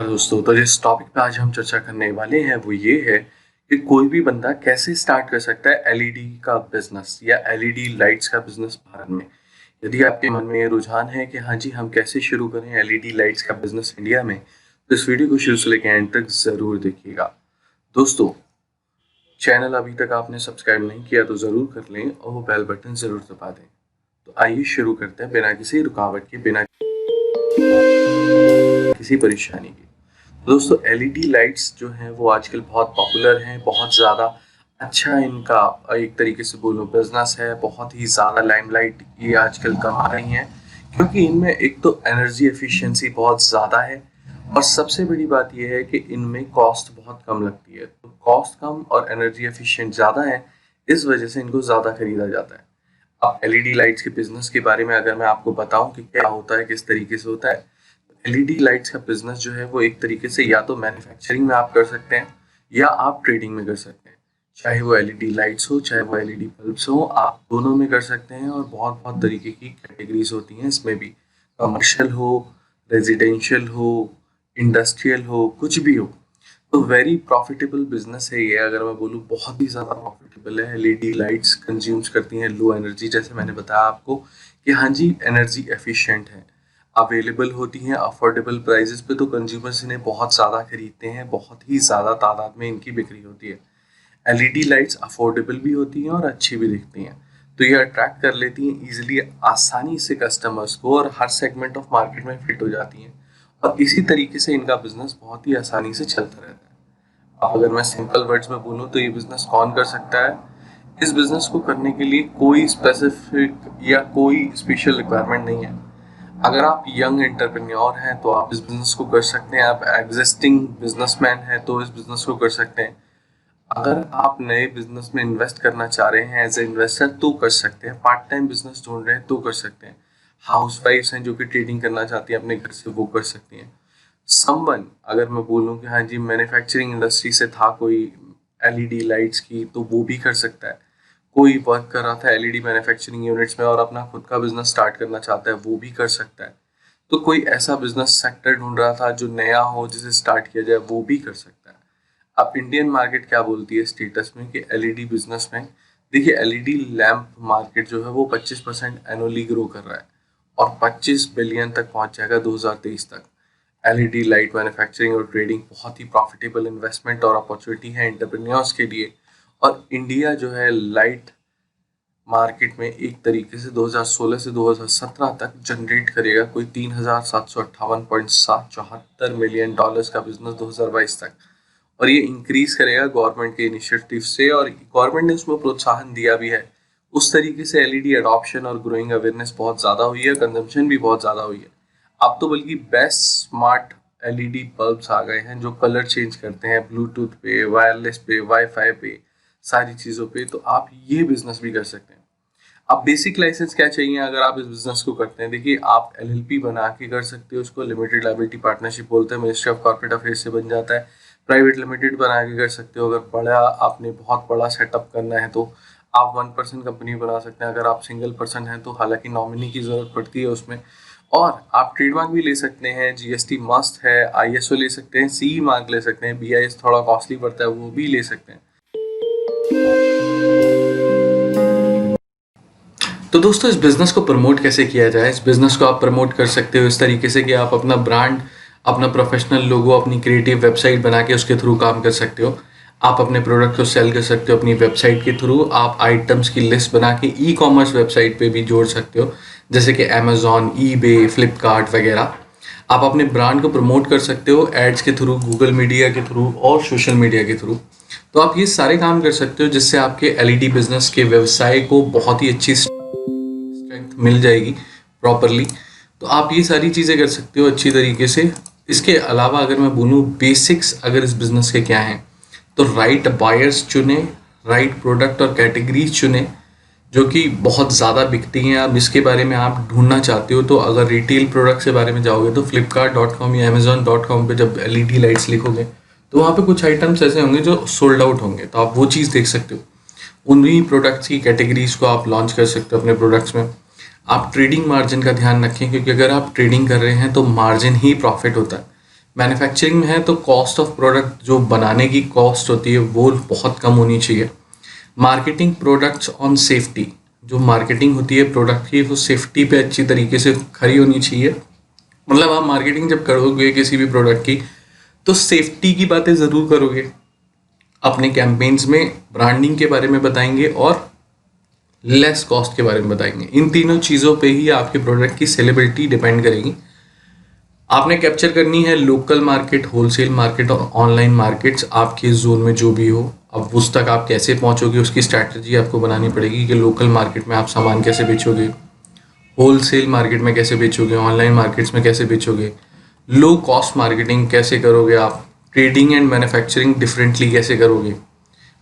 दोस्तों, तो जिस टॉपिक पे आज हम चर्चा करने वाले हैं वो ये है कि कोई भी बंदा कैसे स्टार्ट कर सकता है एलईडी का बिजनेस या एलईडी लाइट्स का बिजनेस भारत में। यदि आपके मन में ये रुझान है कि हाँ जी, हम कैसे शुरू करें एलईडी लाइट्स का बिजनेस इंडिया में, तो इस वीडियो को शुरू से लेकर एंड तक जरूर देखिएगा। दोस्तों, चैनल अभी तक आपने सब्सक्राइब नहीं किया तो जरूर कर लें और वो बेल बटन जरूर दबा दें। तो आइए शुरू करते हैं बिना किसी रुकावट के, बिना किसी परेशानी के। दोस्तों, एलईडी लाइट्स जो हैं वो आजकल बहुत पॉपुलर हैं, बहुत ज़्यादा अच्छा इनका एक तरीके से बोलूँ बिजनेस है, बहुत ही ज़्यादा लाइमलाइट ये आजकल कमा रही हैं, क्योंकि इनमें एक तो एनर्जी एफिशिएंसी बहुत ज़्यादा है और सबसे बड़ी बात यह है कि इनमें कॉस्ट बहुत कम लगती है। तो कॉस्ट कम और एनर्जी एफिशिएंट ज़्यादा है, इस वजह से इनको ज़्यादा खरीदा जाता है। अब एलईडी लाइट्स के बिजनेस के बारे में अगर मैं आपको बताऊं कि क्या होता है, किस तरीके से होता है, एलईडी लाइट्स का बिजनेस जो है वो एक तरीके से या तो मैन्युफैक्चरिंग में आप कर सकते हैं या आप ट्रेडिंग में कर सकते हैं। चाहे वो एलईडी लाइट्स हो, चाहे वो एलईडी बल्ब्स हो, आप दोनों में कर सकते हैं। और बहुत बहुत तरीके की कैटेगरीज होती हैं इसमें भी, कमर्शियल हो, रेजिडेंशियल हो, इंडस्ट्रियल हो, कुछ भी हो। तो वेरी प्रॉफिटेबल बिजनेस है ये, अगर मैं बोलूँ बहुत ही ज़्यादा प्रॉफिटेबल है। एलईडी लाइट्स कंज्यूम्स करती हैं लो एनर्जी, जैसे मैंने बताया आपको कि हाँ जी, एनर्जी एफिशिएंट है, अवेलेबल होती हैं अफोर्डेबल प्राइजेस पे, तो कंज्यूमर्स इन्हें बहुत ज़्यादा खरीदते हैं, बहुत ही ज़्यादा तादाद में इनकी बिक्री होती है। एलईडी लाइट्स अफोर्डेबल भी होती हैं और अच्छी भी दिखती हैं, तो ये अट्रैक्ट कर लेती हैं इजीली, आसानी से कस्टमर्स को, और हर सेगमेंट ऑफ मार्केट में फिट हो जाती हैं। और इसी तरीके से इनका बिजनेस बहुत ही आसानी से चलता रहता है। अब अगर मैं सिंपल वर्ड्स में बोलूँ तो ये बिजनेस कौन कर सकता है? इस बिजनेस को करने के लिए कोई स्पेसिफिक या कोई स्पेशल रिक्वायरमेंट नहीं है। अगर आप यंग एंटरप्रेन्योर हैं तो आप इस बिजनेस को कर सकते हैं, आप एग्जिस्टिंग बिजनेसमैन हैं तो इस बिजनेस को कर सकते हैं। अगर आप नए बिजनेस में इन्वेस्ट करना चाह रहे हैं एज ए इन्वेस्टर तो कर सकते हैं, पार्ट टाइम बिजनेस ढूंढ रहे हैं तो कर सकते हैं, हाउस वाइफ्स हैं जो कि ट्रेडिंग करना चाहती हैं अपने घर से, वो कर सकती हैं। समवन, अगर मैं बोलूँ कि हाँ जी, मैन्युफैक्चरिंग इंडस्ट्री से था कोई एलईडी लाइट्स की, तो वो भी कर सकता है। कोई वर्क कर रहा था एलईडी मैन्युफैक्चरिंग यूनिट्स में और अपना खुद का बिजनेस स्टार्ट करना चाहता है, वो भी कर सकता है। तो कोई ऐसा बिजनेस सेक्टर ढूंढ रहा था जो नया हो, जिसे स्टार्ट किया जाए, वो भी कर सकता है। अब इंडियन मार्केट क्या बोलती है स्टेटस में कि एलईडी बिजनेस में, देखिए एलईडी लैंप मार्केट जो है वो 25% एनुअली ग्रो कर रहा है और 25 बिलियन तक पहुंच जाएगा 2023 तक। एलईडी लाइट मैन्युफैक्चरिंग और ट्रेडिंग बहुत ही प्रॉफिटेबल इन्वेस्टमेंट और अपॉर्चुनिटी है एंटरप्रेन्योर्स के लिए। और इंडिया जो है लाइट मार्केट में एक तरीके से 2016 से 2017 तक जनरेट करेगा कोई $3,758.774 मिलियन का बिजनेस 2022 तक, और ये इंक्रीज करेगा गवर्नमेंट के इनिशिएटिव से, और गवर्नमेंट ने उसमें प्रोत्साहन दिया भी है। उस तरीके से एलईडी अडॉप्शन और ग्रोइंग अवेयरनेस बहुत ज़्यादा हुई है, कंजम्पशन भी बहुत ज़्यादा हुई है। अब तो बल्कि बेस्ट स्मार्ट एलईडी बल्ब्स आ गए हैं जो कलर चेंज करते हैं ब्लूटूथ पे, वायरलेस पे, वाईफाई पे, सारी चीज़ों पे। तो आप ये बिजनेस भी कर सकते हैं। अब बेसिक लाइसेंस क्या चाहिए अगर आप इस बिजनेस को करते हैं? देखिए, आप एलएलपी बना के कर सकते हो, उसको लिमिटेड लायबिलिटी पार्टनरशिप बोलते हैं, मिनिस्ट्री ऑफ कॉर्पोरेट अफेयर्स से बन जाता है। प्राइवेट लिमिटेड बना के कर सकते हो, अगर बड़ा आपने बहुत बड़ा सेटअप करना है तो आप 1% कंपनी बना सकते हैं। अगर आप सिंगल पर्सन हैं तो हालांकि नॉमिनी की जरूरत पड़ती है उसमें। और आप ट्रेडमार्क भी ले सकते हैं, जीएसटी मस्ट है, आईएसओ ले सकते हैं, सीई मार्क ले सकते हैं, बीआईएस थोड़ा कॉस्टली पड़ता है, वो भी ले सकते हैं। तो दोस्तों, इस बिज़नेस को प्रमोट कैसे किया जाए? इस बिज़नेस को आप प्रमोट कर सकते हो इस तरीके से कि आप अपना ब्रांड, अपना प्रोफेशनल लोगो, अपनी क्रिएटिव वेबसाइट बना के उसके थ्रू काम कर सकते हो। आप अपने प्रोडक्ट को सेल कर सकते हो अपनी वेबसाइट के थ्रू। आप आइटम्स की लिस्ट बना के ई कॉमर्स वेबसाइट पे भी जोड़ सकते हो, जैसे कि अमेजॉन, ईबे, फ्लिपकार्ट वगैरह। आप अपने ब्रांड को प्रमोट कर सकते हो एड्स के थ्रू, गूगल मीडिया के थ्रू और सोशल मीडिया के थ्रू। तो आप ये सारे काम कर सकते हो जिससे आपके एलईडी बिजनेस के व्यवसाय को बहुत ही अच्छी मिल जाएगी प्रॉपरली। तो आप ये सारी चीज़ें कर सकते हो अच्छी तरीके से। इसके अलावा अगर मैं बोलूँ बेसिक्स अगर इस बिज़नेस के क्या हैं, तो राइट बायर्स चुने, राइट प्रोडक्ट और कैटेगरीज चुने जो कि बहुत ज़्यादा बिकती हैं। अब इसके बारे में आप ढूंढना चाहते हो तो अगर रिटेल प्रोडक्ट्स के बारे में जाओगे तो flipkart.com या amazon.com पे जब एलईडी लाइट्स लिखोगे तो वहाँ पे कुछ आइटम्स ऐसे होंगे जो सोल्ड आउट होंगे, तो आप वो चीज़ देख सकते हो। उन्हीं प्रोडक्ट्स की कैटेगरीज को आप लॉन्च कर सकते हो अपने प्रोडक्ट्स में। आप ट्रेडिंग मार्जिन का ध्यान रखें, क्योंकि अगर आप ट्रेडिंग कर रहे हैं तो मार्जिन ही प्रॉफिट होता है। मैन्युफैक्चरिंग में है तो कॉस्ट ऑफ प्रोडक्ट जो बनाने की कॉस्ट होती है वो बहुत कम होनी चाहिए। मार्केटिंग प्रोडक्ट्स ऑन सेफ्टी, जो मार्केटिंग होती है प्रोडक्ट की वो सेफ्टी पे अच्छी तरीके से खरी होनी चाहिए। मतलब आप मार्केटिंग जब करोगे किसी भी प्रोडक्ट की तो सेफ्टी की बातें ज़रूर करोगे। अपने कैंपेन्स में ब्रांडिंग के बारे में बताएंगे और लेस कॉस्ट के बारे में बताएंगे। इन तीनों चीज़ों पे ही आपके प्रोडक्ट की सेलेब्रिटी डिपेंड करेगी। आपने कैप्चर करनी है लोकल मार्केट, होलसेल मार्केट और ऑनलाइन मार्केट्स आपके जोन में जो भी हो। अब उस तक आप कैसे पहुंचोगे उसकी स्ट्रैटेजी आपको बनानी पड़ेगी कि लोकल मार्केट में आप सामान कैसे बेचोगे, होलसेल मार्केट में कैसे बेचोगे, ऑनलाइन मार्केट्स में कैसे बेचोगे, लो कॉस्ट मार्केटिंग कैसे करोगे, आप ट्रेडिंग एंड मैन्युफैक्चरिंग डिफरेंटली कैसे करोगे।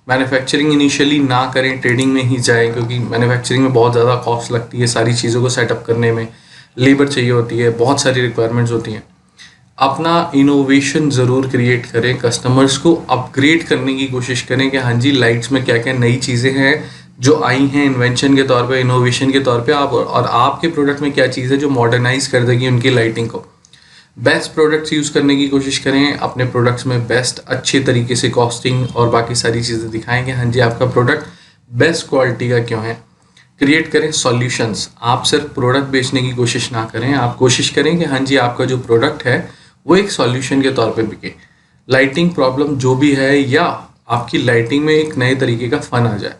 मैन्युफैक्चरिंग इनिशियली ना करें, ट्रेडिंग में ही जाएं, क्योंकि मैन्युफैक्चरिंग में बहुत ज़्यादा कॉस्ट लगती है, सारी चीज़ों को सेटअप करने में लेबर चाहिए होती है, बहुत सारी रिक्वायरमेंट्स होती हैं। अपना इनोवेशन ज़रूर क्रिएट करें, कस्टमर्स को अपग्रेड करने की कोशिश करें कि हाँ जी लाइट्स में क्या क्या नई चीज़ें हैं जो आई हैं इन्वेंशन के तौर पे, इनोवेशन के तौर पे, आप और आपके प्रोडक्ट में क्या चीज़ है जो मॉडर्नाइज कर देगी उनकी लाइटिंग को। बेस्ट प्रोडक्ट्स यूज़ करने की कोशिश करें, अपने प्रोडक्ट्स में बेस्ट अच्छे तरीके से कॉस्टिंग और बाकी सारी चीज़ें दिखाएं कि हाँ जी आपका प्रोडक्ट बेस्ट क्वालिटी का क्यों है। क्रिएट करें सॉल्यूशंस, आप सिर्फ प्रोडक्ट बेचने की कोशिश ना करें, आप कोशिश करें कि हाँ जी आपका जो प्रोडक्ट है वो एक सॉल्यूशन के तौर पे बिके। लाइटिंग प्रॉब्लम जो भी है या आपकी लाइटिंग में एक नए तरीके का फन आ जाए,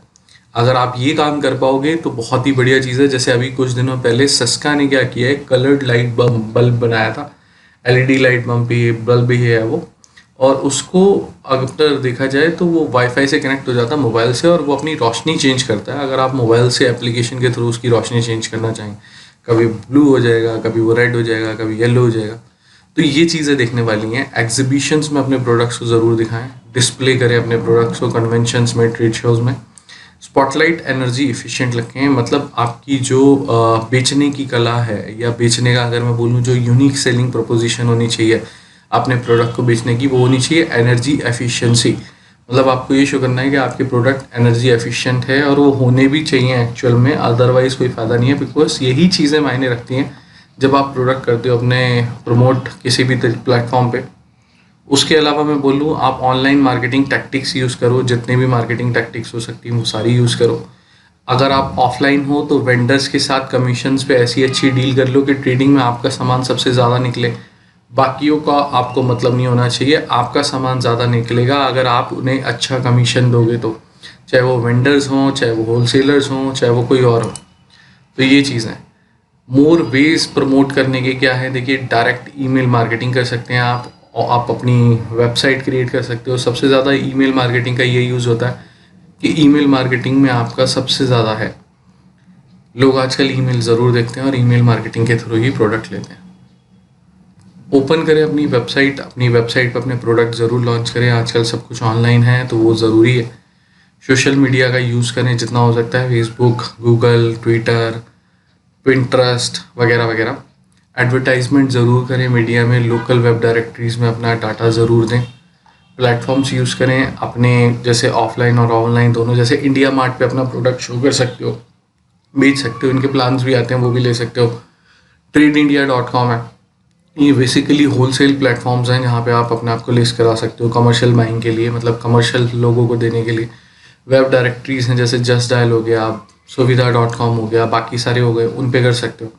अगर आप ये काम कर पाओगे तो बहुत ही बढ़िया चीज़ है। जैसे अभी कुछ दिनों पहले सस्का ने क्या किया है, कलर्ड लाइट बल्ब बनाया था, एलईडी लाइट बल्ब भी है वो, और उसको अगर देखा जाए तो वो वाईफाई से कनेक्ट हो जाता है मोबाइल से और वो अपनी रोशनी चेंज करता है। अगर आप मोबाइल से एप्लीकेशन के थ्रू उसकी रोशनी चेंज करना चाहें, कभी ब्लू हो जाएगा, कभी वो रेड हो जाएगा, कभी येलो हो जाएगा। तो ये चीज़ें देखने वाली हैं। एग्जीबिशंस में अपने प्रोडक्ट्स को ज़रूर दिखाएं, डिस्प्ले करें अपने प्रोडक्ट्स को कन्वेंशंस में, ट्रेड शोज़ में। स्पॉटलाइट एनर्जी इफ़िशिएंट रखें, मतलब आपकी जो बेचने की कला है या बेचने का अगर मैं बोलूँ जो यूनिक सेलिंग प्रोपोजिशन होनी चाहिए अपने प्रोडक्ट को बेचने की, वो होनी चाहिए एनर्जी एफिशिएंसी। मतलब आपको ये शो करना है कि आपके प्रोडक्ट एनर्जी एफिशिएंट है और वो होने भी चाहिए एक्चुअल में, अदरवाइज़ कोई फ़ायदा नहीं है। बिकॉज यही चीज़ें मायने रखती हैं जब आप प्रोडक्ट करते हो अपने प्रमोट किसी भी प्लेटफॉर्म पे। उसके अलावा मैं बोलूँ आप ऑनलाइन मार्केटिंग टैक्टिक्स यूज़ करो, जितने भी मार्केटिंग टैक्टिक्स हो सकती हैं वो सारी यूज़ करो। अगर आप ऑफलाइन हो तो वेंडर्स के साथ कमीशंस पे ऐसी अच्छी डील कर लो कि ट्रेडिंग में आपका सामान सबसे ज़्यादा निकले, बाकियों का आपको मतलब नहीं होना चाहिए, आपका सामान ज़्यादा निकलेगा अगर आप उन्हें अच्छा कमीशन दोगे तो, चाहे वो वेंडर्स हों, चाहे वो होलसेलर्स हों, चाहे वो कोई और हो। तो ये चीज़ है। मोर वेज प्रमोट करने के क्या है, देखिए डायरेक्ट ईमेल मार्केटिंग कर सकते हैं आप, और आप अपनी वेबसाइट क्रिएट कर सकते हो। सबसे ज़्यादा ईमेल मार्केटिंग का ये यूज़ होता है कि ईमेल मार्केटिंग में आपका सबसे ज़्यादा है, लोग आजकल ईमेल ज़रूर देखते हैं और ईमेल मार्केटिंग के थ्रू ही प्रोडक्ट लेते हैं। ओपन करें अपनी वेबसाइट पर अपने प्रोडक्ट ज़रूर लॉन्च करें। आजकल सब कुछ ऑनलाइन है तो वो ज़रूरी है। सोशल मीडिया का यूज़ करें जितना हो सकता है, फेसबुक, गूगल, ट्विटर, पिंटरेस्ट वगैरह वगैरह। एडवर्टाइजमेंट ज़रूर करें मीडिया में, लोकल वेब डायरेक्टरीज़ में अपना डाटा ज़रूर दें। प्लेटफॉर्म्स यूज़ करें अपने, जैसे ऑफलाइन और ऑनलाइन दोनों, जैसे इंडिया मार्ट पे अपना प्रोडक्ट शो कर सकते हो, बेच सकते हो, इनके प्लान्स भी आते हैं वो भी ले सकते हो। TradeIndia.com है, ये बेसिकली होलसेल प्लेटफॉर्म्स हैं जहाँ पे आप अपने आप को लिस्ट करा सकते हो कमर्शियल बाइंग के लिए, मतलब कमर्शियल लोगों को देने के लिए। वेब डायरेक्टरीज़ हैं जैसे जस्ट डायल हो गया, सुविधा.com हो गया, बाकी सारे हो गए, उन पे कर सकते हो।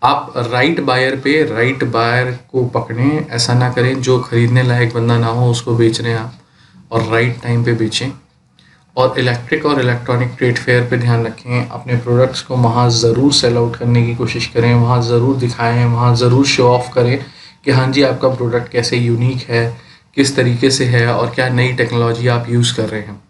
आप राइट बायर को पकड़ें, ऐसा ना करें जो खरीदने लायक बंदा ना हो उसको बेच रहे हैं आप, और राइट टाइम पे बेचें। और इलेक्ट्रिक और इलेक्ट्रॉनिक ट्रेड फेयर पे ध्यान रखें, अपने प्रोडक्ट्स को वहाँ ज़रूर सेल आउट करने की कोशिश करें, वहाँ ज़रूर दिखाएं, वहाँ ज़रूर शो ऑफ करें कि हाँ जी आपका प्रोडक्ट कैसे यूनिक है, किस तरीके से है और क्या नई टेक्नोलॉजी आप यूज़ कर रहे हैं।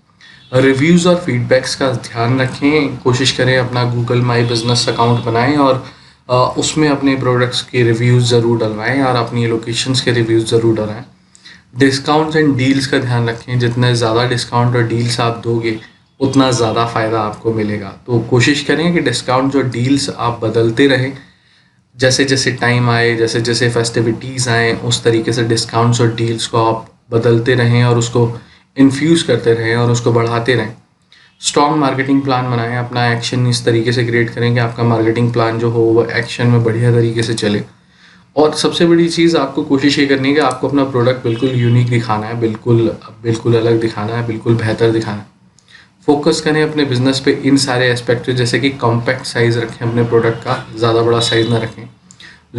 रिव्यूज़ और फीडबैक्स का ध्यान रखें, कोशिश करें अपना गूगल माई बिजनेस अकाउंट बनाएं और उसमें अपने प्रोडक्ट्स के रिव्यूज़ ज़रूर डलवाएं और अपनी लोकेशंस के रिव्यूज़ ज़रूर डलवाएं। डिस्काउंट्स एंड डील्स का ध्यान रखें, जितने ज़्यादा डिस्काउंट और डील्स आप दोगे उतना ज़्यादा फ़ायदा आपको मिलेगा। तो कोशिश करें कि डिस्काउंट्स और डील्स आप बदलते रहें, जैसे जैसे टाइम आए, जैसे जैसे फेस्टिविटीज़ आएँ, उस तरीके से डिस्काउंट्स और डील्स को आप बदलते रहें और उसको इन्फ्यूज़ करते रहें और उसको बढ़ाते रहें। स्ट्रॉन्ग मार्केटिंग प्लान बनाएं, अपना एक्शन इस तरीके से क्रिएट करें कि आपका मार्केटिंग प्लान जो हो वो एक्शन में बढ़िया तरीके से चले। और सबसे बड़ी चीज़ आपको कोशिश ये करनी है कि आपको अपना प्रोडक्ट बिल्कुल यूनिक दिखाना है, बिल्कुल बिल्कुल अलग दिखाना है, बिल्कुल बेहतर दिखाना है। फोकस करें अपने बिजनेस पे इन सारे एस्पेक्ट पे, जैसे कि कॉम्पैक्ट साइज़ रखें अपने प्रोडक्ट का, ज़्यादा बड़ा साइज़ ना रखें।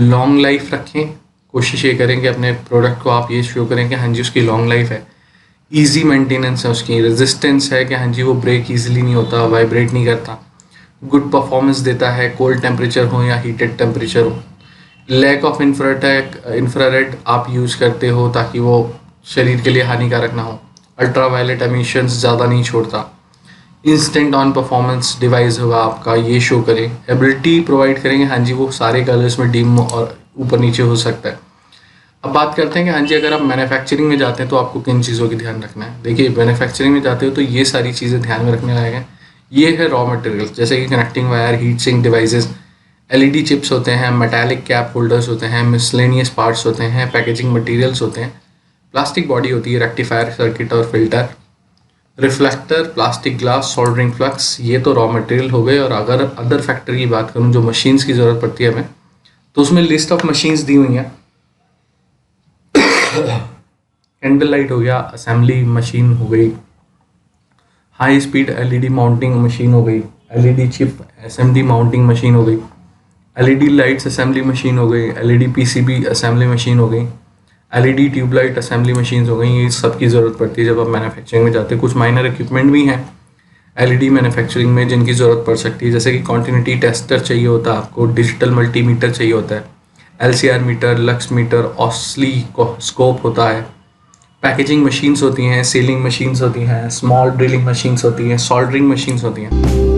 लॉन्ग लाइफ रखें, कोशिश ये करें कि अपने प्रोडक्ट को आप ये शो करें कि हाँ जी उसकी लॉन्ग लाइफ है, ईजी मेंटेनेंस है, उसकी रेजिस्टेंस है कि हाँ जी वो ब्रेक ईजिली नहीं होता, वाइब्रेट नहीं करता, गुड परफॉर्मेंस देता है, कोल्ड टेम्परेचर हो या हीटेड टेम्परेचर हो। लैक ऑफ इंफ्रारेड आप यूज़ करते हो ताकि वो शरीर के लिए हानिकारक ना हो। अल्ट्रा वायलेट एमिशंस ज़्यादा नहीं छोड़ता। इंस्टेंट ऑन परफॉर्मेंस डिवाइस होगा आपका, ये शो करें। एबिलिटी प्रोवाइड करेंगे, हाँ जी वो सारे कलर्स में डिम और ऊपर नीचे हो सकता है। अब बात करते हैं कि हाँ जी अगर आप मैन्युफैक्चरिंग में जाते हैं तो आपको किन चीज़ों की ध्यान रखना है। देखिए मैन्युफैक्चरिंग में जाते हो तो ये सारी चीज़ें ध्यान में रखने लायक हैं। ये है रॉ मटेरियल, जैसे कि connecting wire, heat sink devices, LED chips होते हैं, मेटालिक कैप होल्डर्स होते हैं, मिसलेनियस पार्ट्स होते हैं, पैकेजिंग मटेरियल्स होते हैं, प्लास्टिक बॉडी होती है, रेक्टिफायर सर्किट और filter, reflector, plastic glass, soldering flux, ये तो रॉ मटेरियल हो गए। और अगर अदर फैक्टर की बात करूँ जो मशीन्स की ज़रूरत पड़ती है हमें, तो उसमें लिस्ट ऑफ मशीन्स दी हुई हैं। कैंडल लाइट हो गया, असेंबली मशीन हो गई, high speed LED mounting machine हो गई, LED chip assembly mounting machine हो गई, एलईडी लाइट्स असेंबली मशीन हो गई, एलईडी पीसीबी असेंबली मशीन हो गई, एलईडी ट्यूबलाइट असेंबली मशीन हो गई। ये सब की ज़रूरत पड़ती है जब आप मैन्युफैक्चरिंग में जाते हैं। कुछ माइनर इक्विपमेंट भी हैं एलईडी मैन्युफैक्चरिंग में जिनकी ज़रूरत पड़ सकती है, जैसे कि कॉन्टिन्यूटी टेस्टर चाहिए होता है आपको, डिजिटल मल्टीमीटर चाहिए होता है, LCR meter, lux meter, oscilloscope होता है, पैकेजिंग मशीन्स होती हैं, सीलिंग मशीन्स होती हैं, स्मॉल ड्रिलिंग मशीन्स होती हैं, सोल्डरिंग मशीन्स होती हैं।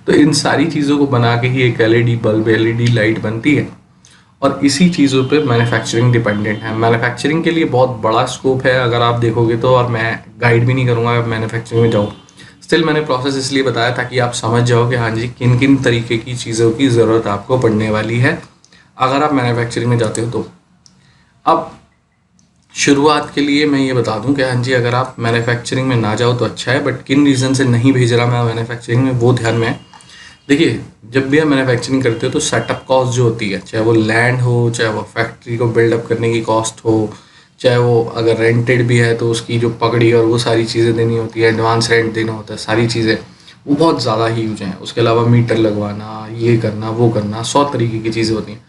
तो इन सारी चीज़ों को बना के ही एक एलईडी बल्ब, एलईडी लाइट बनती है। और इसी चीज़ों पे मैन्युफैक्चरिंग डिपेंडेंट है। मैन्युफैक्चरिंग के लिए बहुत बड़ा स्कोप है अगर आप देखोगे तो, और मैं गाइड भी नहीं करूँगा आप मैन्युफैक्चरिंग में जाओ। स्टिल मैंने प्रोसेस इसलिए बताया ताकि आप समझ जाओ कि हाँ जी किन किन तरीके की चीज़ों की ज़रूरत आपको पड़ने वाली है अगर आप मैन्युफैक्चरिंग में जाते हो तो। अब शुरुआत के लिए मैं ये बता दूं कि हाँ जी अगर आप मैन्युफैक्चरिंग में ना जाओ तो अच्छा है, बट किन रीज़न से नहीं भेज रहा मैं मैन्युफैक्चरिंग में वो ध्यान में है। देखिए जब भी आप मैन्युफैक्चरिंग करते हो तो सेटअप कॉस्ट जो होती है, चाहे वो लैंड हो, चाहे वो फैक्ट्री को बिल्डअप करने की कॉस्ट हो, चाहे वो अगर रेंटेड भी है तो उसकी जो पकड़ी और वो सारी चीज़ें देनी होती है, एडवांस रेंट देना होता है, सारी चीज़ें वो बहुत ज़्यादा ह्यूज हैं। उसके अलावा मीटर लगवाना, ये करना वो करना, 100 तरीके की चीज़ें होती हैं।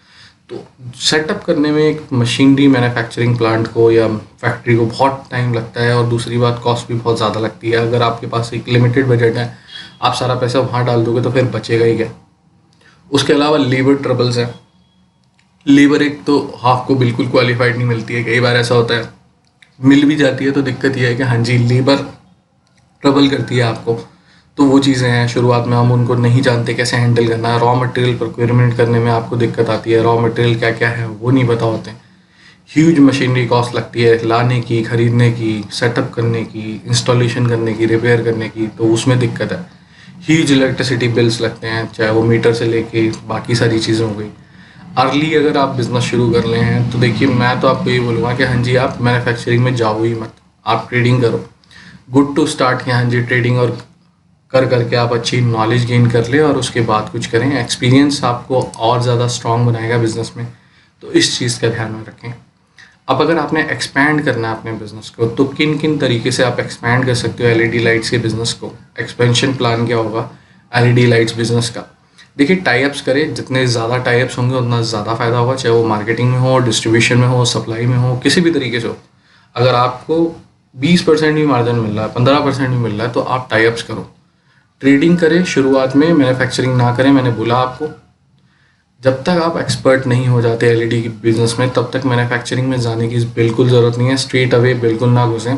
तो सेटअप करने में एक मशीनरी मैन्युफैक्चरिंग प्लांट को या फैक्ट्री को बहुत टाइम लगता है, और दूसरी बात कॉस्ट भी बहुत ज़्यादा लगती है। अगर आपके पास एक लिमिटेड बजट है, आप सारा पैसा वहाँ डाल दोगे तो फिर बचेगा ही क्या। उसके अलावा लेबर ट्रबल्स हैं। लेबर एक तो आपको बिल्कुल क्वालिफाइड नहीं मिलती है, कई बार ऐसा होता है मिल भी जाती है तो दिक्कत यह है कि हाँ जी लेबर ट्रबल करती है आपको। तो वो चीज़ें हैं, शुरुआत में हम उनको नहीं जानते कैसे हैंडल करना है। रॉ मटेरियल प्रोक्योरमेंट करने में आपको दिक्कत आती है, रॉ मटेरियल क्या क्या है वो नहीं पता होते हैं। ह्यूज मशीनरी कॉस्ट लगती है लाने की, खरीदने की, सेटअप करने की, इंस्टॉलेशन करने की, रिपेयर करने की, तो उसमें दिक्कत है। ह्यूज इलेक्ट्रिसिटी बिल्स लगते हैं, चाहे वो मीटर से लेके बाकी सारी चीज़ें हो गई। अर्ली अगर आप बिज़नेस शुरू कर रहे हैं तो देखिए मैं तो आपको ये बोलूँगा कि हाँ जी आप मैन्युफैक्चरिंग में जाओ ही मत, आप ट्रेडिंग करो। गुड टू स्टार्ट कि हाँ जी ट्रेडिंग और कर करके आप अच्छी नॉलेज गेन कर ले और उसके बाद कुछ करें। एक्सपीरियंस आपको और ज़्यादा स्ट्रॉन्ग बनाएगा बिजनेस में, तो इस चीज़ का ध्यान में रखें। अब अगर आपने एक्सपैंड करना है अपने बिजनेस को तो किन किन तरीके से आप एक्सपैंड कर सकते हो एलईडी लाइट्स के बिजनेस को। एक्सपेंशन प्लान क्या होगा एलईडी लाइट्स बिजनेस का। देखिए टाइप्स करें, जितने ज़्यादा टाइप्स होंगे उतना ज़्यादा फ़ायदा होगा, चाहे वो मार्केटिंग में हो, डिस्ट्रीब्यूशन में हो, सप्लाई में हो, किसी भी तरीके से हो। अगर आपको 20% भी मार्जिन मिल रहा है, 15% भी मिल रहा है, तो आप टाइप्स करो, ट्रेडिंग करें। शुरुआत में मैन्युफैक्चरिंग ना करें। मैंने बोला आपको जब तक आप एक्सपर्ट नहीं हो जाते एलईडी की बिजनेस में तब तक मैन्युफैक्चरिंग में जाने की बिल्कुल ज़रूरत नहीं है। स्ट्रेट अवे बिल्कुल ना घुसें।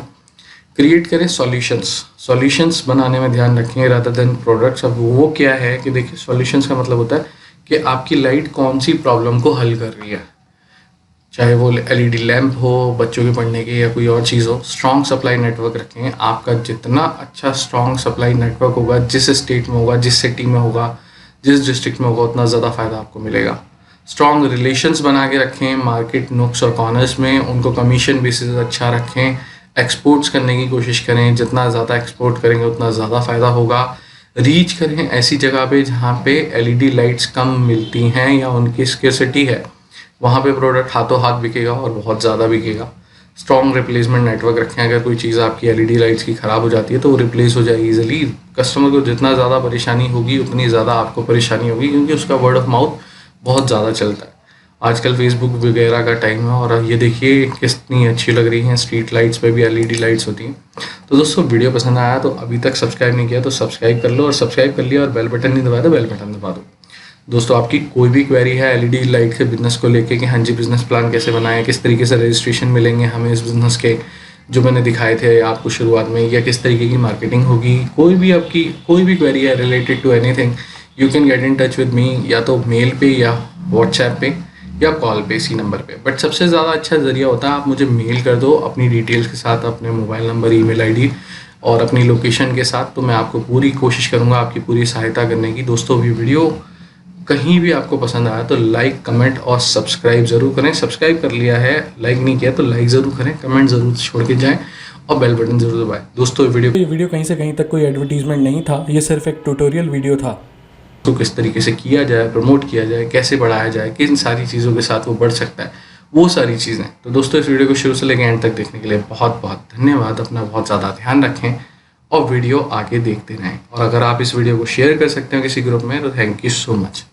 क्रिएट करें सॉल्यूशंस बनाने में ध्यान रखें रादर देन प्रोडक्ट्स। अब वो क्या है कि देखिए सॉल्यूशंस का मतलब होता है कि आपकी लाइट कौन सी प्रॉब्लम को हल कर रही है, चाहे वो एलईडी लैंप हो, बच्चों के पढ़ने की, या कोई और चीज़ हो। स्ट्रॉन्ग सप्लाई नेटवर्क रखें। आपका जितना अच्छा स्ट्रॉन्ग सप्लाई नेटवर्क होगा, जिस स्टेट में होगा, जिस सिटी में होगा, जिस डिस्ट्रिक्ट में होगा, उतना ज़्यादा फ़ायदा आपको मिलेगा। स्ट्रॉन्ग रिलेशंस बना के रखें मार्केट नुक्स और कॉर्नर्स में, उनको कमीशन बेसिस अच्छा रखें, एक्सपोर्ट्स करने की कोशिश करें, जितना ज़्यादा एक्सपोर्ट करेंगे उतना ज़्यादा फ़ायदा होगा। रीच करें ऐसी जगह पे जहाँ पे एलईडी लाइट्स कम मिलती हैं या उनकी स्केर्सिटी है, वहाँ पे प्रोडक्ट हाथों हाथ बिकेगा और बहुत ज़्यादा बिकेगा। स्ट्रॉन्ग रिप्लेसमेंट नेटवर्क रखें, अगर कोई चीज़ आपकी एलईडी लाइट्स की ख़राब हो जाती है तो वो रिप्लेस हो जाएगी ईजिली। कस्टमर को जितना ज़्यादा परेशानी होगी उतनी ज़्यादा आपको परेशानी होगी, क्योंकि उसका वर्ड ऑफ माउथ बहुत ज़्यादा चलता है। आजकल फेसबुक वगैरह का टाइम है और ये देखिए कितनी अच्छी लग रही हैं, स्ट्रीट लाइट्स पे भी एलईडी लाइट्स होती हैं। तो दोस्तों वीडियो पसंद आया तो अभी तक सब्सक्राइब नहीं किया तो सब्सक्राइब कर लो, और सब्सक्राइब कर लिया और बेल बटन नहीं दबाया तो बेल बटन दबा दो। दोस्तों आपकी कोई भी क्वेरी है एलईडी लाइट के बिजनेस को लेके कि हाँ जी बिजनेस प्लान कैसे बनाएं, किस तरीके से रजिस्ट्रेशन मिलेंगे हमें इस बिजनेस के जो मैंने दिखाए थे आपको शुरुआत में, या किस तरीके की मार्केटिंग होगी, कोई भी आपकी कोई भी क्वेरी है related to anything, you can get in touch with me, या तो मेल पे या व्हाट्सएप पे या कॉल पे इसी नंबर पे। बट सबसे ज़्यादा अच्छा ज़रिया होता है आप मुझे मेल कर दो अपनी डिटेल्स के साथ, अपने मोबाइल नंबर, ईमेल आईडी और अपनी लोकेशन के साथ, तो मैं आपको पूरी कोशिश करूँगा आपकी पूरी सहायता करने की। दोस्तों भी वीडियो कहीं भी आपको पसंद आया तो लाइक, कमेंट और सब्सक्राइब ज़रूर करें। सब्सक्राइब कर लिया है, लाइक नहीं किया तो लाइक ज़रूर करें, कमेंट ज़रूर छोड़ के जाएँ और बेल बटन ज़रूर दबाएं। दोस्तों ये वीडियो कहीं से कहीं तक कोई एडवर्टीजमेंट नहीं था, ये सिर्फ एक ट्यूटोरियल वीडियो था। तो किस तरीके से किया जाए, प्रमोट किया जाए, कैसे बढ़ाया जाए, किन सारी चीज़ों के साथ वो बढ़ सकता है, वो सारी चीज़ें। तो दोस्तों इस वीडियो को शुरू से लेकर एंड तक देखने के लिए बहुत बहुत धन्यवाद। अपना बहुत ज़्यादा ध्यान रखें और वीडियो आगे देखते रहें, और अगर आप इस वीडियो को शेयर कर सकते हो किसी ग्रुप में तो थैंक यू सो मच।